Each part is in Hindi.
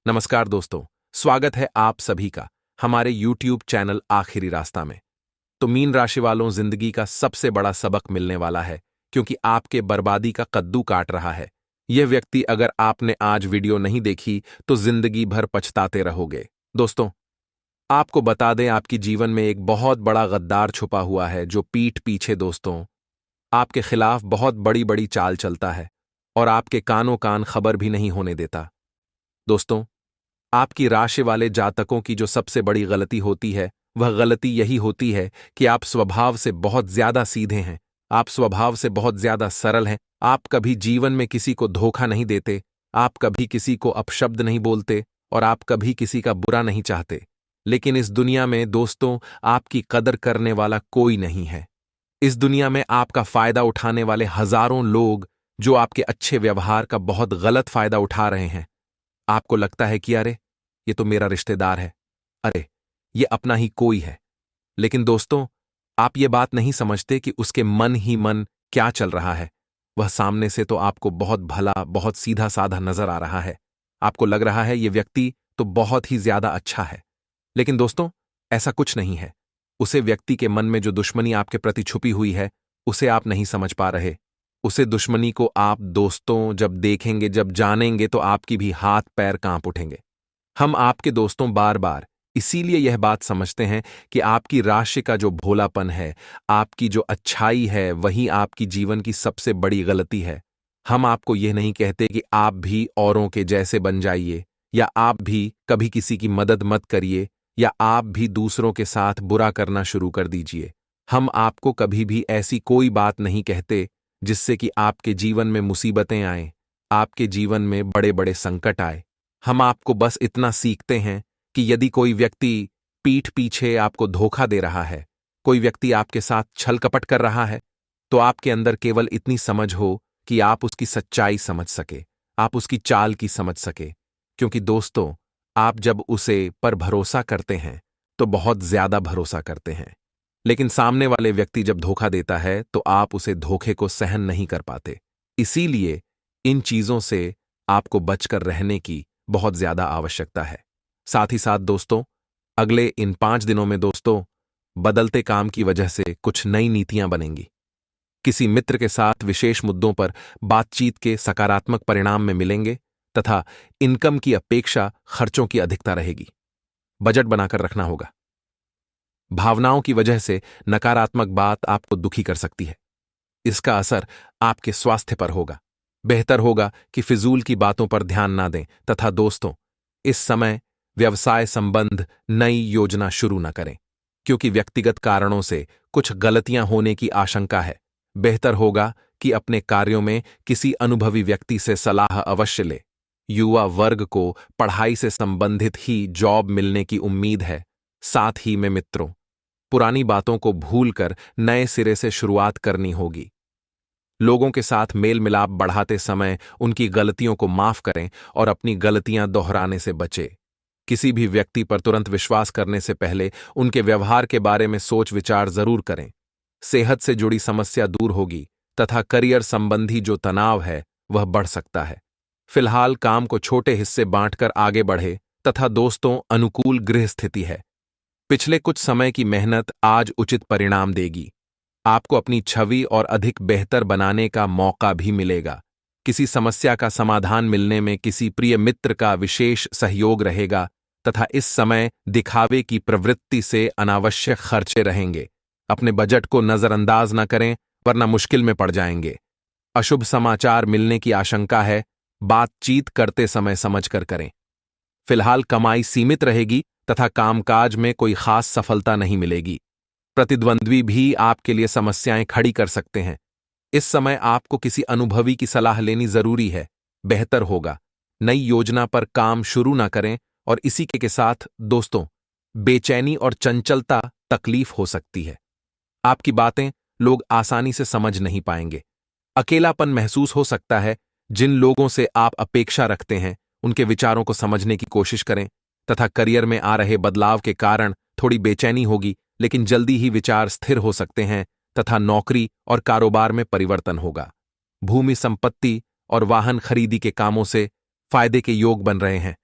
नमस्कार दोस्तों, स्वागत है आप सभी का हमारे YouTube चैनल आखिरी रास्ता में। तो मीन राशि वालों, जिंदगी का सबसे बड़ा सबक मिलने वाला है क्योंकि आपके बर्बादी का कद्दू काट रहा है। यह व्यक्ति, अगर आपने आज वीडियो नहीं देखी तो जिंदगी भर पछताते रहोगे। दोस्तों, आपको बता दें, आपकी जीवन में एक बहुत बड़ा गद्दार छुपा हुआ है जो पीठ पीछे दोस्तों आपके खिलाफ बहुत बड़ी बड़ी चाल चलता है और आपके कानों कान खबर भी नहीं होने देता। दोस्तों, आपकी राशि वाले जातकों की जो सबसे बड़ी गलती होती है, वह गलती यही होती है कि आप स्वभाव से बहुत ज्यादा सीधे हैं। आप स्वभाव से बहुत ज्यादा सरल हैं। आप कभी जीवन में किसी को धोखा नहीं देते, आप कभी किसी को अपशब्द नहीं बोलते और आप कभी किसी का बुरा नहीं चाहते। लेकिन इस दुनिया में दोस्तों, आपकी कदर करने वाला कोई नहीं है। इस दुनिया में आपका फायदा उठाने वाले हजारों लोग जो आपके अच्छे व्यवहार का बहुत गलत फायदा उठा रहे हैं। आपको लगता है कि अरे, ये तो मेरा रिश्तेदार है, अरे ये अपना ही कोई है। लेकिन दोस्तों, आप ये बात नहीं समझते कि उसके मन ही मन क्या चल रहा है। वह सामने से तो आपको बहुत भला, बहुत सीधा साधा नजर आ रहा है। आपको लग रहा है ये व्यक्ति तो बहुत ही ज्यादा अच्छा है। लेकिन दोस्तों, ऐसा कुछ नहीं है। उसे व्यक्ति के मन में जो दुश्मनी आपके प्रति छुपी हुई है, उसे आप नहीं समझ पा रहे। उसे दुश्मनी को आप दोस्तों जब देखेंगे, जब जानेंगे, तो आपकी भी हाथ पैर कांप उठेंगे। हम आपके दोस्तों बार बार इसीलिए यह बात समझते हैं कि आपकी राशि का जो भोलापन है, आपकी जो अच्छाई है, वही आपकी जीवन की सबसे बड़ी गलती है। हम आपको यह नहीं कहते कि आप भी औरों के जैसे बन जाइए, या आप भी कभी किसी की मदद मत करिए, या आप भी दूसरों के साथ बुरा करना शुरू कर दीजिए। हम आपको कभी भी ऐसी कोई बात नहीं कहते जिससे कि आपके जीवन में मुसीबतें आएं, आपके जीवन में बड़े बड़े संकट आए। हम आपको बस इतना सीखते हैं कि यदि कोई व्यक्ति पीठ पीछे आपको धोखा दे रहा है, कोई व्यक्ति आपके साथ छल कपट कर रहा है, तो आपके अंदर केवल इतनी समझ हो कि आप उसकी सच्चाई समझ सके, आप उसकी चाल की समझ सके। क्योंकि दोस्तों, आप जब उसे पर भरोसा करते हैं तो बहुत ज्यादा भरोसा करते हैं। लेकिन सामने वाले व्यक्ति जब धोखा देता है तो आप उसे धोखे को सहन नहीं कर पाते। इसीलिए इन चीजों से आपको बचकर रहने की बहुत ज्यादा आवश्यकता है। साथ ही साथ दोस्तों, अगले इन 5 दिनों में दोस्तों, बदलते काम की वजह से कुछ नई नीतियां बनेंगी। किसी मित्र के साथ विशेष मुद्दों पर बातचीत के सकारात्मक परिणाम में मिलेंगे तथा इनकम की अपेक्षा खर्चों की अधिकता रहेगी। बजट बनाकर रखना होगा। भावनाओं की वजह से नकारात्मक बात आपको दुखी कर सकती है। इसका असर आपके स्वास्थ्य पर होगा। बेहतर होगा कि फिजूल की बातों पर ध्यान ना दें तथा दोस्तों, इस समय व्यवसाय संबंध नई योजना शुरू न करें क्योंकि व्यक्तिगत कारणों से कुछ गलतियां होने की आशंका है। बेहतर होगा कि अपने कार्यों में किसी अनुभवी व्यक्ति से सलाह अवश्य ले। युवा वर्ग को पढ़ाई से संबंधित ही जॉब मिलने की उम्मीद है। साथ ही में मित्रों, पुरानी बातों को भूलकर नए सिरे से शुरुआत करनी होगी। लोगों के साथ मेल मिलाप बढ़ाते समय उनकी गलतियों को माफ करें और अपनी गलतियां दोहराने से बचें। किसी भी व्यक्ति पर तुरंत विश्वास करने से पहले उनके व्यवहार के बारे में सोच विचार जरूर करें। सेहत से जुड़ी समस्या दूर होगी तथा करियर संबंधी जो तनाव है वह बढ़ सकता है। फिलहाल काम को छोटे हिस्से बांटकर आगे बढ़े तथा दोस्तों, अनुकूल गृह स्थिति है। पिछले कुछ समय की मेहनत आज उचित परिणाम देगी। आपको अपनी छवि और अधिक बेहतर बनाने का मौका भी मिलेगा। किसी समस्या का समाधान मिलने में किसी प्रिय मित्र का विशेष सहयोग रहेगा तथा इस समय दिखावे की प्रवृत्ति से अनावश्यक खर्चे रहेंगे। अपने बजट को नजरअंदाज न करें वरना मुश्किल में पड़ जाएंगे। अशुभ समाचार मिलने की आशंका है। बातचीत करते समय समझकर करें। फिलहाल कमाई सीमित रहेगी तथा कामकाज में कोई खास सफलता नहीं मिलेगी। प्रतिद्वंद्वी भी आपके लिए समस्याएं खड़ी कर सकते हैं। इस समय आपको किसी अनुभवी की सलाह लेनी जरूरी है। बेहतर होगा नई योजना पर काम शुरू ना करें और इसी के साथ दोस्तों, बेचैनी और चंचलता तकलीफ हो सकती है। आपकी बातें लोग आसानी से समझ नहीं पाएंगे। अकेलापन महसूस हो सकता है। जिन लोगों से आप अपेक्षा रखते हैं उनके विचारों को समझने की कोशिश करें तथा करियर में आ रहे बदलाव के कारण थोड़ी बेचैनी होगी, लेकिन जल्दी ही विचार स्थिर हो सकते हैं तथा नौकरी और कारोबार में परिवर्तन होगा। भूमि संपत्ति और वाहन खरीदी के कामों से फायदे के योग बन रहे हैं।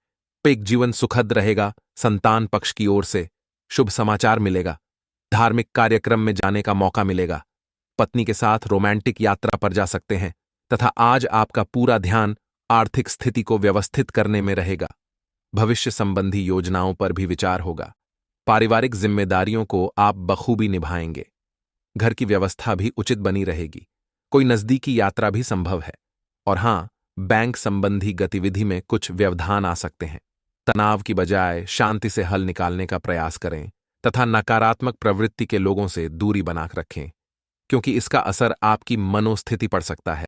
एक जीवन सुखद रहेगा, संतान पक्ष की ओर से शुभ समाचार मिलेगा, धार्मिक कार्यक्रम में जाने का मौका मिलेगा, पत्नी के साथ रोमांटिक यात्रा पर जा सकते हैं तथा आज आपका पूरा ध्यान आर्थिक स्थिति को व्यवस्थित करने में रहेगा। भविष्य संबंधी योजनाओं पर भी विचार होगा। पारिवारिक जिम्मेदारियों को आप बखूबी निभाएंगे। घर की व्यवस्था भी उचित बनी रहेगी। कोई नजदीकी यात्रा भी संभव है। और हां, बैंक संबंधी गतिविधि में कुछ व्यवधान आ सकते हैं। तनाव की बजाय शांति से हल निकालने का प्रयास करें तथा नकारात्मक प्रवृत्ति के लोगों से दूरी बना रखें, क्योंकि इसका असर आपकी मनोस्थिति पड़ सकता है।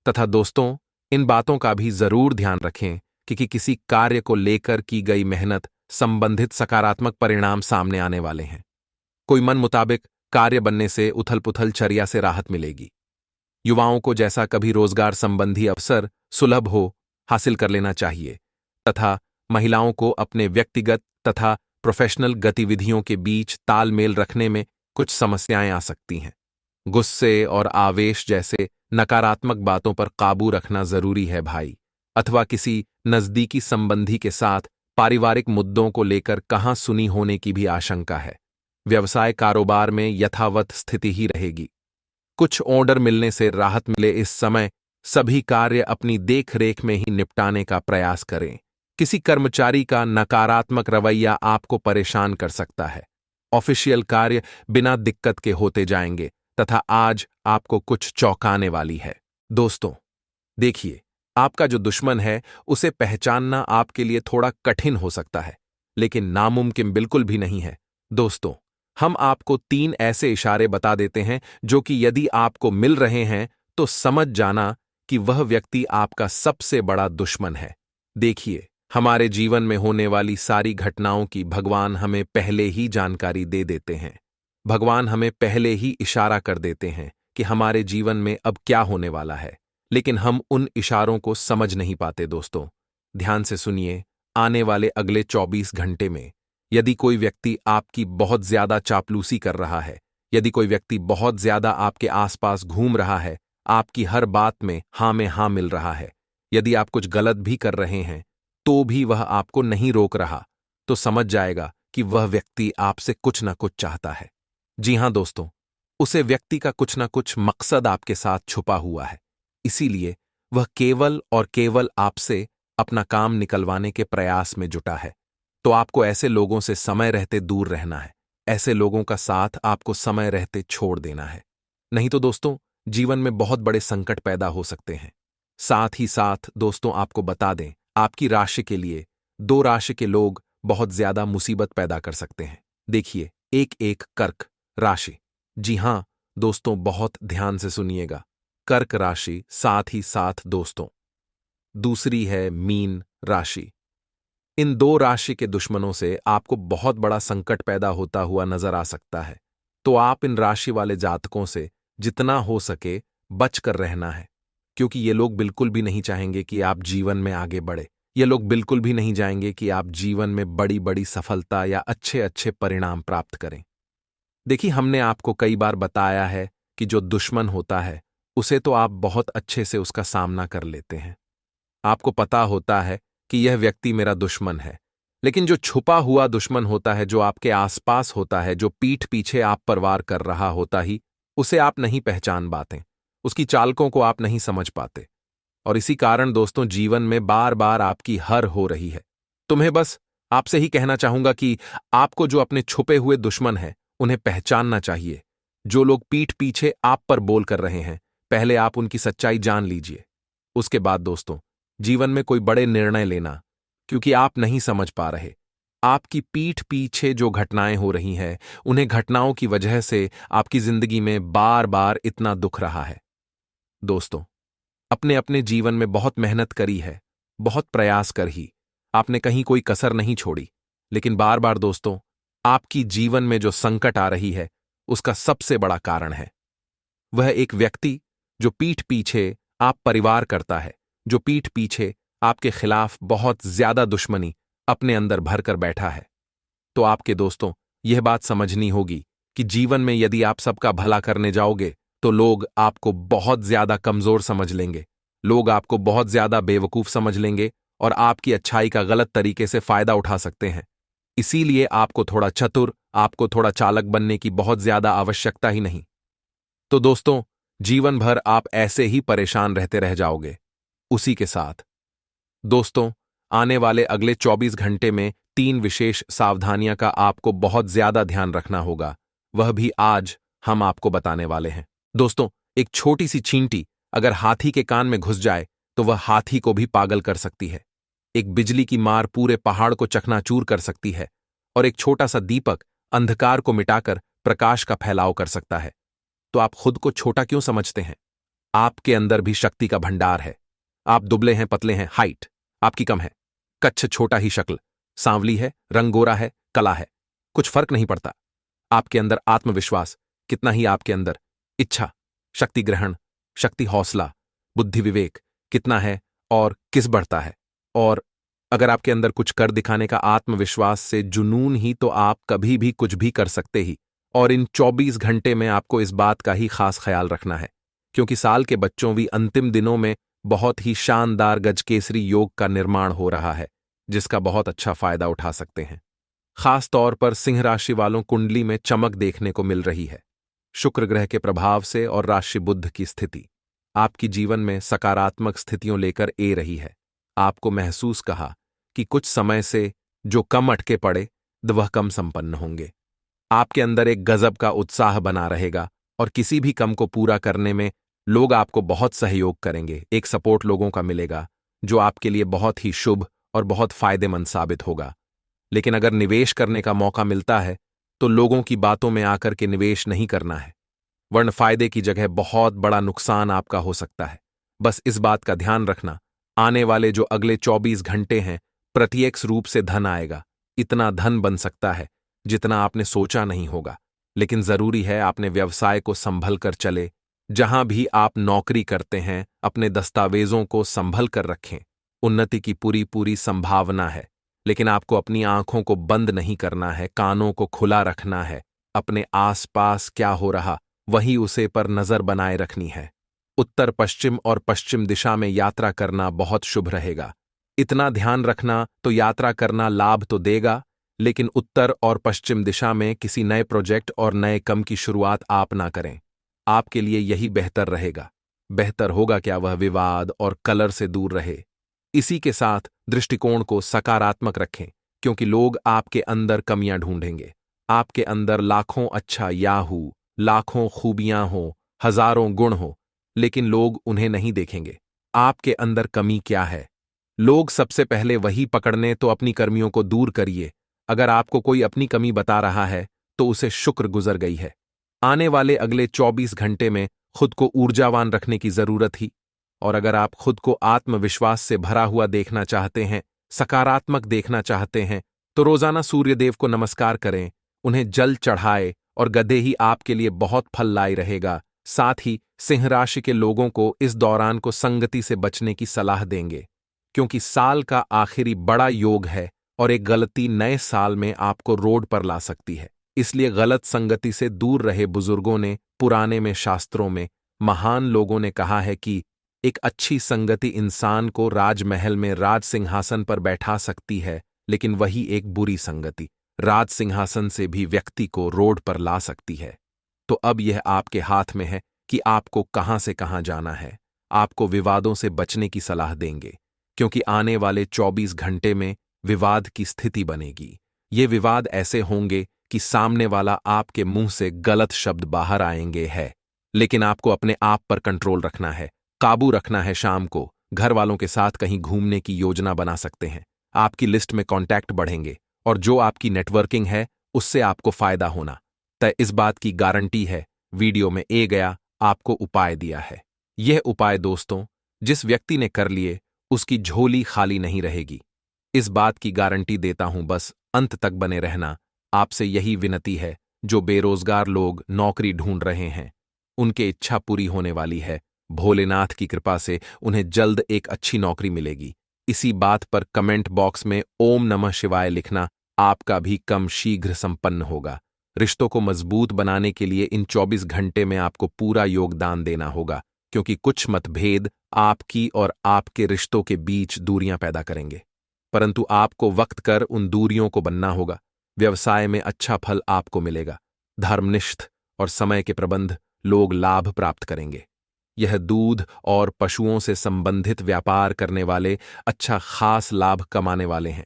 तथा दोस्तों, इन बातों का भी जरूर ध्यान रखें कि किसी कार्य को लेकर की गई मेहनत संबंधित सकारात्मक परिणाम सामने आने वाले हैं। कोई मन मुताबिक कार्य बनने से उथल पुथल चर्या से राहत मिलेगी। युवाओं को जैसा कभी रोजगार संबंधी अवसर सुलभ हो, हासिल कर लेना चाहिए तथा महिलाओं को अपने व्यक्तिगत तथा प्रोफेशनल गतिविधियों के बीच तालमेल रखने में कुछ समस्याएं आ सकती हैं। गुस्से और आवेश जैसे नकारात्मक बातों पर काबू रखना जरूरी है भाई। अथवा किसी नजदीकी संबंधी के साथ पारिवारिक मुद्दों को लेकर कहां सुनी होने की भी आशंका है। व्यवसाय कारोबार में यथावत स्थिति ही रहेगी। कुछ ऑर्डर मिलने से राहत मिले। इस समय सभी कार्य अपनी देखरेख में ही निपटाने का प्रयास करें। किसी कर्मचारी का नकारात्मक रवैया आपको परेशान कर सकता है। ऑफिशियल कार्य बिना दिक्कत के होते जाएंगे तथा आज आपको कुछ चौंकाने वाली है। दोस्तों, देखिए, आपका जो दुश्मन है उसे पहचानना आपके लिए थोड़ा कठिन हो सकता है, लेकिन नामुमकिन बिल्कुल भी नहीं है। दोस्तों, हम आपको 3 ऐसे इशारे बता देते हैं जो कि यदि आपको मिल रहे हैं तो समझ जाना कि वह व्यक्ति आपका सबसे बड़ा दुश्मन है। देखिए, हमारे जीवन में होने वाली सारी घटनाओं की भगवान हमें पहले ही जानकारी दे देते हैं। भगवान हमें पहले ही इशारा कर देते हैं कि हमारे जीवन में अब क्या होने वाला है, लेकिन हम उन इशारों को समझ नहीं पाते। दोस्तों, ध्यान से सुनिए। आने वाले अगले 24 घंटे में यदि कोई व्यक्ति आपकी बहुत ज्यादा चापलूसी कर रहा है, यदि कोई व्यक्ति बहुत ज्यादा आपके आसपास घूम रहा है, आपकी हर बात में हाँ मिल रहा है, यदि आप कुछ गलत भी कर रहे हैं तो भी वह आपको नहीं रोक रहा, तो समझ जाएगा कि वह व्यक्ति आपसे कुछ ना कुछ चाहता है। जी हां दोस्तों, उसे व्यक्ति का कुछ ना कुछ मकसद आपके साथ छुपा हुआ है। इसीलिए वह केवल और केवल आपसे अपना काम निकलवाने के प्रयास में जुटा है। तो आपको ऐसे लोगों से समय रहते दूर रहना है। ऐसे लोगों का साथ आपको समय रहते छोड़ देना है। नहीं तो दोस्तों, जीवन में बहुत बड़े संकट पैदा हो सकते हैं। साथ ही साथ दोस्तों, आपको बता दें, आपकी राशि के लिए 2 राशि के लोग बहुत ज्यादा मुसीबत पैदा कर सकते हैं। देखिए, एक कर्क राशि। जी हां दोस्तों, बहुत ध्यान से सुनिएगा। कर्क राशि, साथ ही साथ दोस्तों दूसरी है मीन राशि। इन 2 राशि के दुश्मनों से आपको बहुत बड़ा संकट पैदा होता हुआ नजर आ सकता है। तो आप इन राशि वाले जातकों से जितना हो सके बचकर रहना है, क्योंकि ये लोग बिल्कुल भी नहीं चाहेंगे कि आप जीवन में आगे बढ़े। ये लोग बिल्कुल भी नहीं चाहेंगे कि आप जीवन में बड़ी बड़ी सफलता या अच्छे अच्छे परिणाम प्राप्त करें। देखिए, हमने आपको कई बार बताया है कि जो दुश्मन होता है उसे तो आप बहुत अच्छे से उसका सामना कर लेते हैं। आपको पता होता है कि यह व्यक्ति मेरा दुश्मन है, लेकिन जो छुपा हुआ दुश्मन होता है, जो आपके आसपास होता है, जो पीठ पीछे आप पर वार कर रहा होता ही, उसे आप नहीं पहचान पाते, उसकी चालकों को आप नहीं समझ पाते। और इसी कारण दोस्तों, जीवन में बार बार आपकी हार हो रही है। तुम्हें बस आपसे ही कहना चाहूंगा कि आपको जो अपने छुपे हुए दुश्मन हैं उन्हें पहचानना चाहिए। जो लोग पीठ पीछे आप पर बोल कर रहे हैं, पहले आप उनकी सच्चाई जान लीजिए। उसके बाद दोस्तों, जीवन में कोई बड़े निर्णय लेना, क्योंकि आप नहीं समझ पा रहे, आपकी पीठ पीछे जो घटनाएं हो रही हैं, उन्हें घटनाओं की वजह से आपकी जिंदगी में बार बार इतना दुख रहा है। दोस्तों, अपने अपने जीवन में बहुत मेहनत करी है, बहुत प्रयास कर ही आपने कहीं कोई कसर नहीं छोड़ी, लेकिन बार बार दोस्तों, आपकी जीवन में जो संकट आ रही है उसका सबसे बड़ा कारण है वह एक व्यक्ति जो पीठ पीछे आप परिवार करता है, जो पीठ पीछे आपके खिलाफ बहुत ज्यादा दुश्मनी अपने अंदर भर कर बैठा है। तो आपके दोस्तों, यह बात समझनी होगी कि जीवन में यदि आप सबका भला करने जाओगे तो लोग आपको बहुत ज्यादा कमजोर समझ लेंगे, लोग आपको बहुत ज्यादा बेवकूफ समझ लेंगे और आपकी अच्छाई का गलत तरीके से फायदा उठा सकते हैं। इसीलिए आपको थोड़ा चतुर, आपको थोड़ा चालाक बनने की बहुत ज्यादा आवश्यकता ही नहीं। तो दोस्तों, जीवन भर आप ऐसे ही परेशान रहते रह जाओगे। उसी के साथ दोस्तों, आने वाले अगले 24 घंटे में 3 विशेष सावधानियां का आपको बहुत ज्यादा ध्यान रखना होगा, वह भी आज हम आपको बताने वाले हैं। दोस्तों, एक छोटी सी चींटी अगर हाथी के कान में घुस जाए तो वह हाथी को भी पागल कर सकती है। एक बिजली की मार पूरे पहाड़ को चकनाचूर कर सकती है, और एक छोटा सा दीपक अंधकार को मिटाकर प्रकाश का फैलाव कर सकता है। तो आप खुद को छोटा क्यों समझते हैं? आपके अंदर भी शक्ति का भंडार है। आप दुबले हैं, पतले हैं, हाइट आपकी कम है, कच्छ छोटा ही शक्ल, सांवली है, रंग गोरा है, कला है, कुछ फर्क नहीं पड़ता। आपके अंदर आत्मविश्वास कितना ही, आपके अंदर इच्छा, शक्ति ग्रहण, शक्ति हौसला, बुद्धि विवेक कितना है और किस बढ़ता है। और अगर आपके अंदर कुछ कर दिखाने का आत्मविश्वास से जुनून ही, तो आप कभी भी कुछ भी कर सकते ही। और इन 24 घंटे में आपको इस बात का ही खास ख्याल रखना है, क्योंकि साल के बच्चों भी अंतिम दिनों में बहुत ही शानदार गजकेसरी योग का निर्माण हो रहा है, जिसका बहुत अच्छा फायदा उठा सकते हैं। खास तौर पर सिंह राशि वालों कुंडली में चमक देखने को मिल रही है। शुक्र ग्रह के प्रभाव से और राशि बुध की स्थिति आपकी जीवन में सकारात्मक स्थितियों लेकर ए रही है। आपको महसूस कहा कि कुछ समय से जो कम अटके पड़े वह कम संपन्न होंगे। आपके अंदर एक गजब का उत्साह बना रहेगा और किसी भी कम को पूरा करने में लोग आपको बहुत सहयोग करेंगे। एक सपोर्ट लोगों का मिलेगा जो आपके लिए बहुत ही शुभ और बहुत फायदेमंद साबित होगा। लेकिन अगर निवेश करने का मौका मिलता है तो लोगों की बातों में आकर के निवेश नहीं करना है, वरन फायदे की जगह बहुत बड़ा नुकसान आपका हो सकता है। बस इस बात का ध्यान रखना, आने वाले जो अगले 24 घंटे हैं प्रत्यक्ष रूप से धन आएगा। इतना धन बन सकता है जितना आपने सोचा नहीं होगा, लेकिन जरूरी है आपने व्यवसाय को संभल कर चले। जहां भी आप नौकरी करते हैं अपने दस्तावेजों को संभल कर रखें। उन्नति की पूरी पूरी संभावना है, लेकिन आपको अपनी आंखों को बंद नहीं करना है, कानों को खुला रखना है। अपने आसपास क्या हो रहा वही उसे पर नजर बनाए रखनी है। उत्तर पश्चिम और पश्चिम दिशा में यात्रा करना बहुत शुभ रहेगा। इतना ध्यान रखना, तो यात्रा करना लाभ तो देगा, लेकिन उत्तर और पश्चिम दिशा में किसी नए प्रोजेक्ट और नए काम की शुरुआत आप ना करें। आपके लिए यही बेहतर रहेगा। बेहतर होगा क्या वह विवाद और कलर से दूर रहे। इसी के साथ दृष्टिकोण को सकारात्मक रखें, क्योंकि लोग आपके अंदर कमियां ढूंढेंगे। आपके अंदर लाखों अच्छा याहू, लाखों खूबियां हो, हजारों गुण हो, लेकिन लोग उन्हें नहीं देखेंगे। आपके अंदर कमी क्या है, लोग सबसे पहले वही पकड़ने, तो अपनी कर्मियों को दूर करिए। अगर आपको कोई अपनी कमी बता रहा है तो उसे शुक्र गुजर गई है। आने वाले अगले 24 घंटे में खुद को ऊर्जावान रखने की जरूरत ही। और अगर आप खुद को आत्मविश्वास से भरा हुआ देखना चाहते हैं, सकारात्मक देखना चाहते हैं, तो रोजाना सूर्यदेव को नमस्कार करें, उन्हें जल चढ़ाए, और गधे ही आपके लिए बहुत फल लाई रहेगा। साथ ही सिंह राशि के लोगों को इस दौरान को संगति से बचने की सलाह देंगे, क्योंकि साल का आखिरी बड़ा योग है और एक गलती नए साल में आपको रोड पर ला सकती है। इसलिए गलत संगति से दूर रहे। बुजुर्गों ने, पुराने में, शास्त्रों में, महान लोगों ने कहा है कि एक अच्छी संगति इंसान को राजमहल में राज सिंहासन पर बैठा सकती है, लेकिन वही एक बुरी संगति राज सिंहासन से भी व्यक्ति को रोड पर ला सकती है। तो अब यह आपके हाथ में है कि आपको कहां से कहां जाना है। आपको विवादों से बचने की सलाह देंगे, क्योंकि आने वाले 24 घंटे में विवाद की स्थिति बनेगी। ये विवाद ऐसे होंगे कि सामने वाला आपके मुंह से गलत शब्द बाहर आएंगे है, लेकिन आपको अपने आप पर कंट्रोल रखना है, काबू रखना है। शाम को घर वालों के साथ कहीं घूमने की योजना बना सकते हैं। आपकी लिस्ट में कॉन्टैक्ट बढ़ेंगे और जो आपकी नेटवर्किंग है उससे आपको फायदा होना तय। इस बात की गारंटी है। वीडियो में ए गया आपको उपाय दिया है। यह उपाय दोस्तों जिस व्यक्ति ने कर लिए उसकी झोली खाली नहीं रहेगी, इस बात की गारंटी देता हूं। बस अंत तक बने रहना। आपसे यही विनती है, जो बेरोजगार लोग नौकरी ढूंढ रहे हैं उनके इच्छा पूरी होने वाली है। भोलेनाथ की कृपा से उन्हें जल्द एक अच्छी नौकरी मिलेगी। इसी बात पर कमेंट बॉक्स में ओम नमः शिवाय लिखना। आपका भी कम शीघ्र संपन्न होगा। रिश्तों को मजबूत बनाने के लिए इन 24 घंटे में आपको पूरा योगदान देना होगा। क्योंकि कुछ मतभेद आपकी और आपके रिश्तों के बीच दूरियां पैदा करेंगे। परंतु आपको वक्त कर उन दूरियों को बनना होगा। व्यवसाय में अच्छा फल आपको मिलेगा। धर्मनिष्ठ और समय के प्रबंध लोग लाभ प्राप्त करेंगे। यह दूध और पशुओं से संबंधित व्यापार करने वाले अच्छा खास लाभ कमाने वाले हैं।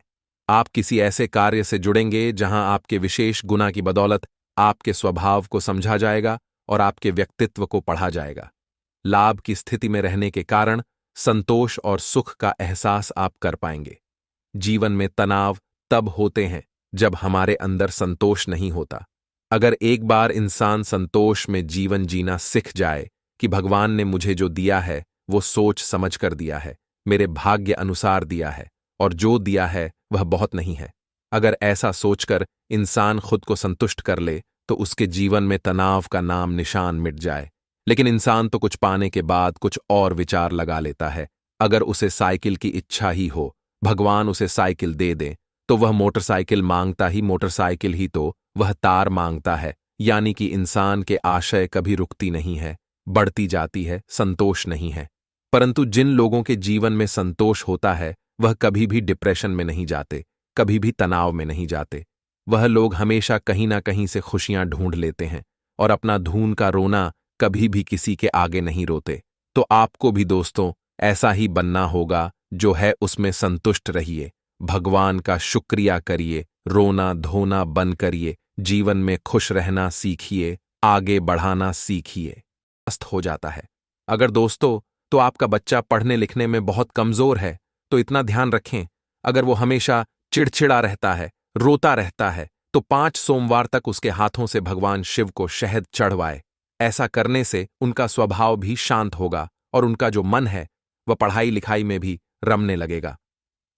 आप किसी ऐसे कार्य से जुड़ेंगे जहां आपके विशेष गुना की बदौलत आपके स्वभाव को समझा जाएगा और आपके व्यक्तित्व को पढ़ा जाएगा। लाभ की स्थिति में रहने के कारण संतोष और सुख का एहसास आप कर पाएंगे। जीवन में तनाव तब होते हैं जब हमारे अंदर संतोष नहीं होता। अगर एक बार इंसान संतोष में जीवन जीना सीख जाए कि भगवान ने मुझे जो दिया है वो सोच समझ कर दिया है, मेरे भाग्य अनुसार दिया है, और जो दिया है वह बहुत नहीं है, अगर ऐसा सोचकर इंसान खुद को संतुष्ट कर ले तो उसके जीवन में तनाव का नाम निशान मिट जाए। लेकिन इंसान तो कुछ पाने के बाद कुछ और विचार लगा लेता है। अगर उसे साइकिल की इच्छा ही हो, भगवान उसे साइकिल दे दे, तो वह मोटरसाइकिल मांगता ही मोटरसाइकिल ही तो वह तार मांगता है। यानी कि इंसान के आशय कभी रुकती नहीं है, बढ़ती जाती है, संतोष नहीं है। परंतु जिन लोगों के जीवन में संतोष होता है वह कभी भी डिप्रेशन में नहीं जाते, कभी भी तनाव में नहीं जाते। वह लोग हमेशा कहीं ना कहीं से खुशियां ढूंढ लेते हैं और अपना धून का रोना कभी भी किसी के आगे नहीं रोते। तो आपको भी दोस्तों ऐसा ही बनना होगा, जो है उसमें संतुष्ट रहिए, भगवान का शुक्रिया करिए, रोना धोना बंद करिए, जीवन में खुश रहना सीखिए, आगे बढ़ाना सीखिए। मस्त हो जाता है। अगर दोस्तों तो आपका बच्चा पढ़ने लिखने में बहुत कमजोर है तो इतना ध्यान रखें, अगर वो हमेशा चिड़चिड़ा रहता है, रोता रहता है, तो 5 सोमवार तक उसके हाथों से भगवान शिव को शहद चढ़वाए। ऐसा करने से उनका स्वभाव भी शांत होगा और उनका जो मन है वह पढ़ाई लिखाई में भी रमने लगेगा।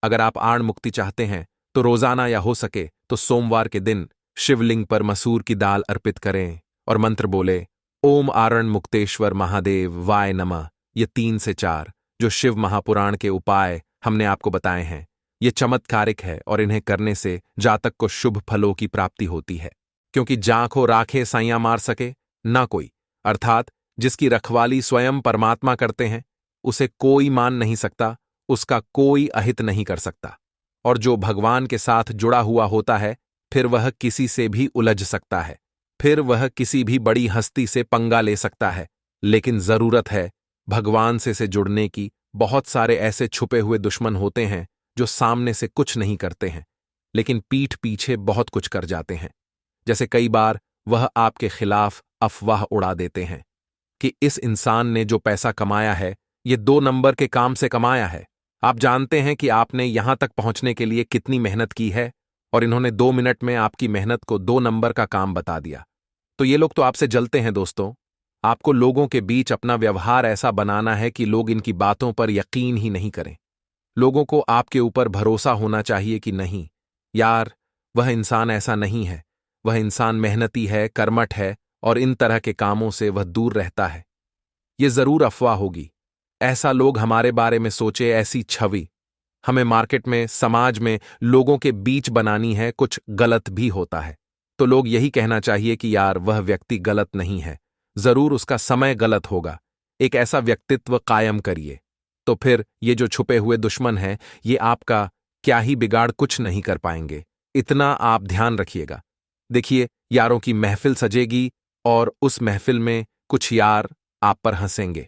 अगर आप आड़ मुक्ति चाहते हैं तो रोजाना या हो सके तो सोमवार के दिन शिवलिंग पर मसूर की दाल अर्पित करें और मंत्र बोले, ओम आरण मुक्तेश्वर महादेव वाय नमः। ये 3 से 4 जो शिव महापुराण के उपाय हमने आपको बताए हैं, ये चमत्कारिक है और इन्हें करने से जातक को शुभ फलों की प्राप्ति होती है। क्योंकि जाखो राखे साइयां मार सके ना कोई, अर्थात जिसकी रखवाली स्वयं परमात्मा करते हैं उसे कोई मान नहीं सकता, उसका कोई अहित नहीं कर सकता। और जो भगवान के साथ जुड़ा हुआ होता है फिर वह किसी से भी उलझ सकता है, फिर वह किसी भी बड़ी हस्ती से पंगा ले सकता है। लेकिन जरूरत है भगवान से जुड़ने की। बहुत सारे ऐसे छुपे हुए दुश्मन होते हैं जो सामने से कुछ नहीं करते हैं लेकिन पीठ पीछे बहुत कुछ कर जाते हैं। जैसे कई बार वह आपके खिलाफ अफवाह उड़ा देते हैं कि इस इंसान ने जो पैसा कमाया है ये 2 नंबर के काम से कमाया है। आप जानते हैं कि आपने यहां तक पहुंचने के लिए कितनी मेहनत की है और इन्होंने 2 मिनट में आपकी मेहनत को 2 नंबर का काम बता दिया। तो ये लोग तो आपसे जलते हैं दोस्तों। आपको लोगों के बीच अपना व्यवहार ऐसा बनाना है कि लोग इनकी बातों पर यकीन ही नहीं करें। लोगों को आपके ऊपर भरोसा होना चाहिए कि नहीं यार, वह इंसान ऐसा नहीं है, वह इंसान मेहनती है, कर्मठ है और इन तरह के कामों से वह दूर रहता है। ये जरूर अफवाह होगी। ऐसा लोग हमारे बारे में सोचे, ऐसी छवि हमें मार्केट में, समाज में लोगों के बीच बनानी है। कुछ गलत भी होता है तो लोग यही कहना चाहिए कि यार वह व्यक्ति गलत नहीं है, जरूर उसका समय गलत होगा। एक ऐसा व्यक्तित्व कायम करिए, तो फिर ये जो छुपे हुए दुश्मन हैं ये आपका क्या ही बिगाड़ कुछ नहीं कर पाएंगे। इतना आप ध्यान रखिएगा। देखिए, यारों की महफिल सजेगी और उस महफिल में कुछ यार आप पर हंसेंगे।